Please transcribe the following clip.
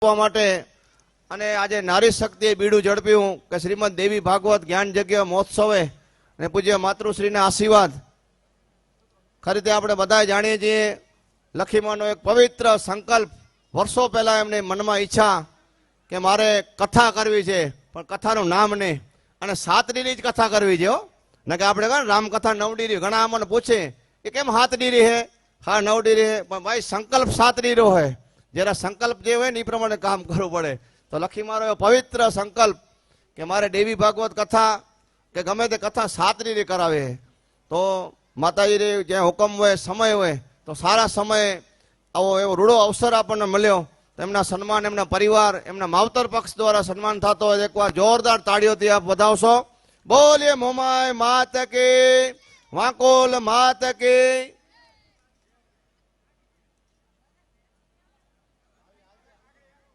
આપવા માટે અને આજે નારી શક્તિએ બીડું ઝડપ્યું કે શ્રીમદ દેવી ભાગવત જ્ઞાન યજ્ઞ મહોત્સવે અને પૂજ્ય માતૃશ્રીના આશીર્વાદ. ખરી રીતે આપણે બધા જાણીએ છીએ લખીમાનો એક પવિત્ર સંકલ્પ. વર્ષો પહેલા એમને મનમાં ઈચ્છા કે મારે કથા કરવી છે, પણ કથાનું નામ નહીં, અને સાતડીની જ કથા કરવી છે. ને કે આપણે કહે રામકથા નવડીરી, ઘણા અમને પૂછે કે કેમ હાથડીરી હે? હા નવડીરી હે, પણ ભાઈ સંકલ્પ સાતડીરો હોય. જરા સંકલ્પ જે હોય ને એ પ્રમાણે કામ કરવું પડે. તો લખી મારો એવો પવિત્ર સંકલ્પ કે મારે દેવી ભાગવત કથા કે ગમે તે કથા સાતડીરી કરાવે. તો માતાજી જ્યાં હુકમ હોય, સમય હોય, તો સારા સમયે આવો એવો રૂડો અવસર આપણને મળ્યો. તેમના સન્માન, એમના પરિવાર, એમના માવતર પક્ષ દ્વારા સન્માન થતો હોય. એકવાર જોરદાર તાળીઓથી આપ વધાવશો. બોલીએ મોમાય માત કે, વાંકોલ માત કે.